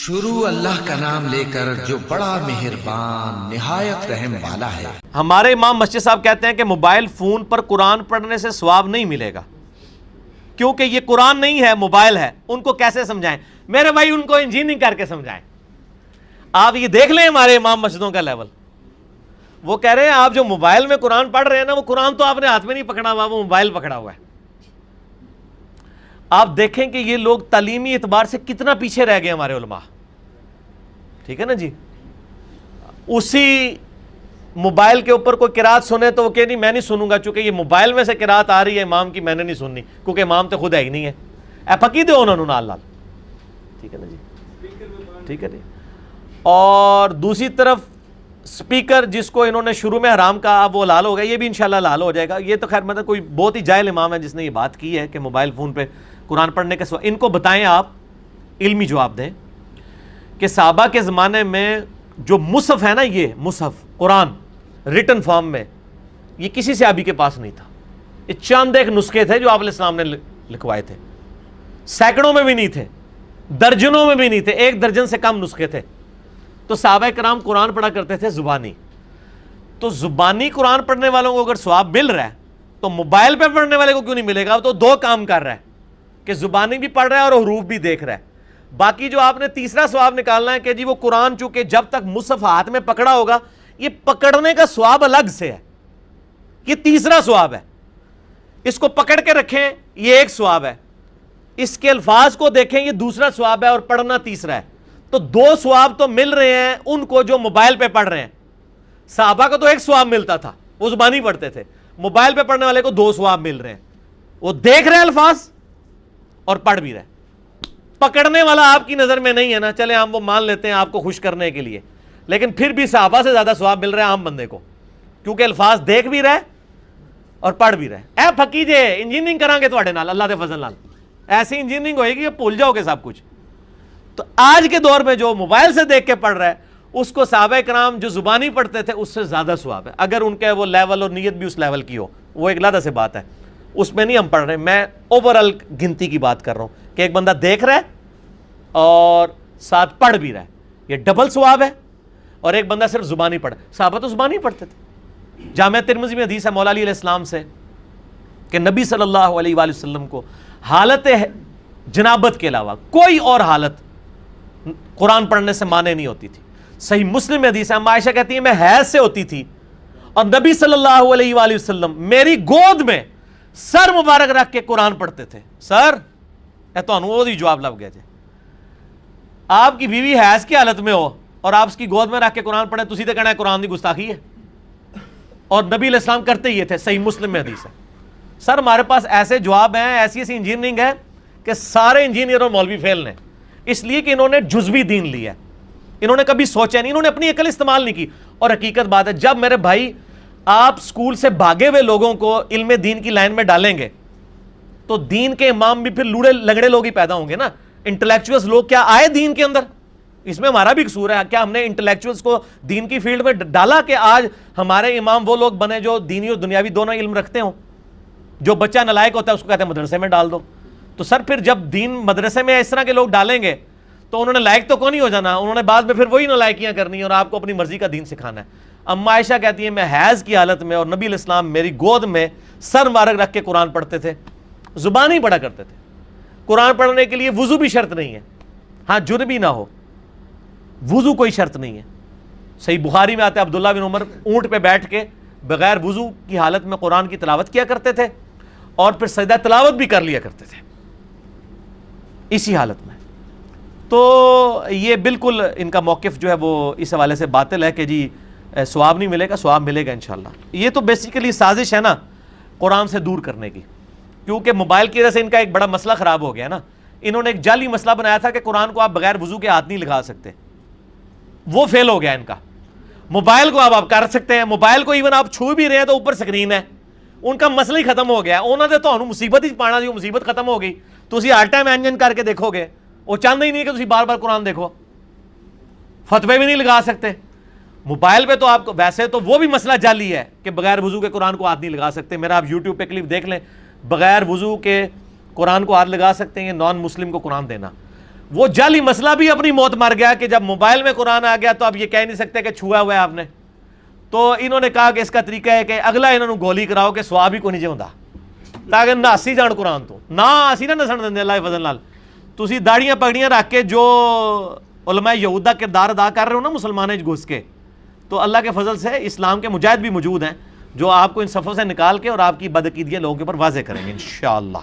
شروع اللہ کا نام لے کر جو بڑا مہربان نہایت رحم والا ہے۔ ہمارے امام مسجد صاحب کہتے ہیں کہ موبائل فون پر قرآن پڑھنے سے ثواب نہیں ملے گا، کیونکہ یہ قرآن نہیں ہے، موبائل ہے۔ ان کو کیسے سمجھائیں؟ میرے بھائی ان کو انجینئرنگ کر کے سمجھائیں۔ آپ یہ دیکھ لیں ہمارے امام مسجدوں کا لیول، وہ کہہ رہے ہیں آپ جو موبائل میں قرآن پڑھ رہے ہیں نا، وہ قرآن تو آپ نے ہاتھ میں نہیں پکڑا ہوا، وہ موبائل پکڑا ہوا ہے۔ آپ دیکھیں کہ یہ لوگ تعلیمی اعتبار سے کتنا پیچھے رہ گئے ہمارے علماء، ٹھیک ہے نا جی۔ اسی موبائل کے اوپر کوئی قرات سنے تو وہ کہ نہیں میں نہیں سنوں گا، چونکہ یہ موبائل میں سے قرات آ رہی ہے امام کی، میں نے نہیں سننی، کیونکہ امام تو خود ہے ہی نہیں ہے۔ اے پکی دے انہوں نے نال، ٹھیک ہے نا جی، ٹھیک ہے جی۔ اور دوسری طرف سپیکر جس کو انہوں نے شروع میں حرام کہا، اب وہ حلال ہو گیا، یہ بھی انشاءاللہ حلال ہو جائے گا۔ یہ تو خیر مطلب کوئی بہت ہی جاہل امام ہے جس نے یہ بات کی ہے کہ موبائل فون پہ قرآن پڑھنے کے ان کو بتائیں، آپ علمی جواب دیں کہ صحابہ کے زمانے میں جو مصحف ہے نا، یہ مصحف قرآن ریٹن فارم میں، یہ کسی صحابی کے پاس نہیں تھا۔ یہ چند ایک نسخے تھے جو آپ علیہ السلام نے لکھوائے تھے، سینکڑوں میں بھی نہیں تھے، درجنوں میں بھی نہیں تھے، 1 درجن سے کم نسخے تھے۔ تو صحابہ کرام قرآن پڑھا کرتے تھے زبانی۔ تو زبانی قرآن پڑھنے والوں کو اگر ثواب مل رہا ہے تو موبائل پہ پڑھنے والے کو کیوں نہیں ملے گا؟ تو 2 کام کر رہا ہے کہ زبانی بھی پڑھ رہا ہے اور حروف بھی دیکھ رہا ہے۔ باقی جو آپ نے تیسرا ثواب نکالنا ہے کہ جی وہ قرآن چونکہ جب تک مصحف ہاتھ میں پکڑا ہوگا، یہ پکڑنے کا ثواب الگ سے ہے، یہ تیسرا ثواب ہے۔ اس کو پکڑ کے رکھیں، یہ 1 ثواب ہے، اس کے الفاظ کو دیکھیں، یہ دوسرا ثواب ہے، اور پڑھنا تیسرا ہے۔ تو 2 ثواب تو مل رہے ہیں ان کو جو موبائل پہ پڑھ رہے ہیں۔ صحابہ کو تو 1 ثواب ملتا تھا، وہ زبانی پڑھتے تھے، موبائل پہ پڑھنے والے کو 2 ثواب مل رہے ہیں، وہ دیکھ رہے الفاظ اور پڑھ بھی رہے۔ پکڑنے والا آپ کی نظر میں نہیں ہے نا، چلے ہم وہ مان لیتے ہیں آپ کو خوش کرنے کے لیے، لیکن پھر بھی صحابہ سے زیادہ ثواب مل رہا ہے عام بندے کو، کیونکہ الفاظ دیکھ بھی رہے اور پڑھ بھی رہے۔ اے پھکی جے انجینئرنگ کران گے تواڈے نال، اللہ دے فضل نال ایسی انجینئرنگ ہوئے گی کہ بھول جاؤ گے سب کچھ۔ تو آج کے دور میں جو موبائل سے دیکھ کے پڑھ رہا ہے، اس کو صحابہ کرام جو زبانی پڑھتے تھے اس سے زیادہ ثواب ہے، اگر ان کے وہ لیول اور نیت بھی اس لیول کی ہو، وہ ایک علیحدہ سے بات ہے، اس میں نہیں ہم پڑھ رہے۔ میں اوورآل گنتی کی بات کر رہا ہوں کہ ایک بندہ دیکھ رہا ہے اور ساتھ پڑھ بھی رہا ہے، یہ ڈبل ثواب ہے۔ اور ایک بندہ صرف زبانی پڑھ، صحابہ تو زبانی پڑھتے تھے۔ جامعہ ترمذی میں حدیث ہے مولا علی علیہ السلام سے کہ نبی صلی اللہ علیہ وآلہ وسلم کو حالت جنابت کے علاوہ کوئی اور حالت قرآن پڑھنے سے مانے نہیں ہوتی تھی۔ صحیح مسلم میں حدیث ہے، عائشہ کہتی ہے میں حیض سے ہوتی تھی اور نبی صلی اللہ علیہ وآلہ وسلم میری گود میں سر مبارک رکھ کے قرآن پڑھتے تھے۔ سر اے تو وہ جواب لگ گیا جی، آپ کی بیوی حیض کی حالت میں ہو اور آپ اس کی گود میں رکھ کے قرآن پڑھیں، تسی تے کہنا ہے قرآن دی گستاخی ہے، اور نبی علیہ السلام کرتے ہی تھے۔ صحیح مسلم میں حدیث ہے۔ سر ہمارے پاس ایسے جواب ہیں، ایسی ایسی انجینئرنگ ہے کہ سارے انجینئر اور مولوی فیل ہیں، اس لیے کہ انہوں نے جزوی دین لیا ہے، انہوں نے کبھی سوچا نہیں، انہوں نے اپنی عقل استعمال نہیں کی۔ اور حقیقت بات ہے، جب میرے بھائی آپ سکول سے بھاگے ہوئے لوگوں کو علم دین کی لائن میں ڈالیں گے تو دین کے امام بھی پھر لوڑے لنگڑے لوگ ہی پیدا ہوں گے نا۔ انٹلیکچوئلز لوگ کیا آئے دین کے اندر؟ اس میں ہمارا بھی قصور ہے، کیا ہم نے انٹلیکچوئلز کو دین کی فیلڈ میں ڈالا کہ آج ہمارے امام وہ لوگ بنے جو دینی اور دنیاوی دونوں علم رکھتے ہوں؟ جو بچہ نلائق ہوتا ہے اس کو کہتے ہیں مدرسے میں ڈال دو۔ تو سر پھر جب دین مدرسے میں اس طرح کے لوگ ڈالیں گے تو انہوں نے لائق تو کون نہیں ہو جانا، انہوں نے بعد میں پھر وہی نلائکیاں کرنی اور آپ کو اپنی مرضی کا دین سکھانا ہے۔ اما عائشہ کہتی ہے میں حیض کی حالت میں اور نبی علیہ السلام میری گود میں سر مبارک رکھ کے قرآن پڑھتے تھے، زبانی پڑھا کرتے تھے۔ قرآن پڑھنے کے لیے وضو بھی شرط نہیں ہے، ہاں جنبی نہ ہو، وضو کوئی شرط نہیں ہے۔ صحیح بخاری میں آتا ہے عبداللہ بن عمر اونٹ پہ بیٹھ کے بغیر وضو کی حالت میں قرآن کی تلاوت کیا کرتے تھے اور پھر سجدہ تلاوت بھی کر لیا کرتے تھے اسی حالت میں۔ تو یہ بالکل ان کا موقف جو ہے وہ اس حوالے سے باطل ہے کہ جی ثواب نہیں ملے گا، ثواب ملے گا انشاءاللہ۔ یہ تو بیسیکلی سازش ہے نا قرآن سے دور کرنے کی، کیونکہ موبائل کی وجہ سے ان کا ایک بڑا مسئلہ خراب ہو گیا نا۔ انہوں نے ایک جعلی مسئلہ بنایا تھا کہ قرآن کو آپ بغیر وضو کے ہاتھ نہیں لگا سکتے، وہ فیل ہو گیا ان کا۔ موبائل کو آپ کر سکتے ہیں، موبائل کو ایون آپ چھو بھی رہے ہیں تو اوپر سکرین ہے، ان کا مسئلہ ہی ختم ہو گیا۔ انہوں نے تو مصیبت ہی پانا دی، مصیبت ختم ہو گئی تو اسی ہر ٹائم انجن کر کے دیکھو گے، وہ چاہتے ہی نہیں کہ تسی بار بار قرآن دیکھو، فتوے بھی نہیں لگا سکتے۔ موبائل پہ تو آپ کو ویسے تو وہ بھی مسئلہ جعلی ہے کہ بغیر وضو کے قرآن کو ہاتھ نہیں لگا سکتے۔ میرا آپ یوٹیوب پہ کلپ دیکھ لیں، بغیر وضو کے قرآن کو ہاتھ لگا سکتے ہیں، نان مسلم کو قرآن دینا۔ وہ جعلی مسئلہ بھی اپنی موت مر گیا کہ جب موبائل میں قرآن آ گیا تو اب یہ کہہ نہیں سکتے کہ چھوا ہوا ہے آپ نے. تو انہوں نے کہا کہ اس کا طریقہ ہے کہ اگلا انہوں نے گولی کراؤ کہ سواب ہی کو نہیں جے ہوندا تاکہ ناسی جان قرآن تو نہ اسی نہ نسن دیں اللہ فضل نال. تسی داڑیاں پگڑیاں رکھ کے جو علماء یہود دا کردار ادا کر رہے ہو نا مسلمانوں گھس کے, تو اللہ کے فضل سے اسلام کے مجاہد بھی موجود ہیں جو آپ کو ان صفوں سے نکال کے اور آپ کی بدعقیدگیاں لوگوں کے اوپر واضح کریں گے انشاءاللہ.